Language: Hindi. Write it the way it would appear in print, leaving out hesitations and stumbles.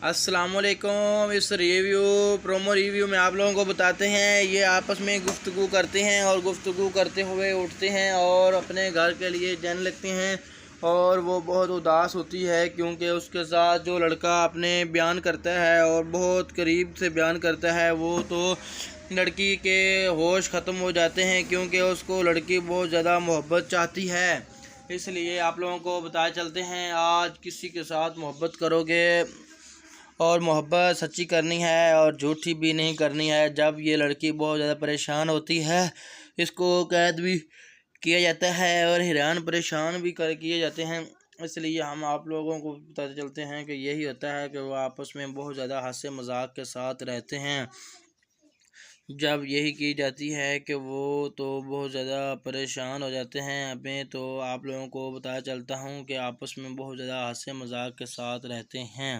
अस्सलामुअलैकुम। इस प्रोमो रिव्यू में आप लोगों को बताते हैं, ये आपस में गुफ्तगू करते हैं और गुफ्तगू करते हुए उठते हैं और अपने घर के लिए जाने लगते हैं। और वो बहुत उदास होती है क्योंकि उसके साथ जो लड़का अपने बयान करता है और बहुत करीब से बयान करता है, वो तो लड़की के होश ख़त्म हो जाते हैं क्योंकि उसको लड़की बहुत ज़्यादा मोहब्बत चाहती है। इसलिए आप लोगों को बताया चलते हैं, आज किसी के साथ मोहब्बत करोगे और मोहब्बत सच्ची करनी है और झूठी भी नहीं करनी है। जब ये लड़की बहुत ज़्यादा परेशान होती है, इसको कैद भी किया जाता है और हैरान परेशान भी कर किए जाते हैं। इसलिए हम आप लोगों को बताते चलते हैं कि यही होता है कि वो आपस में बहुत ज़्यादा हंसे मजाक के साथ रहते हैं। जब यही की जाती है कि वो तो बहुत ज़्यादा परेशान हो जाते हैं अभी, तो आप लोगों को बताया चलता हूँ कि आपस में बहुत ज़्यादा हंसे मजाक के साथ रहते हैं।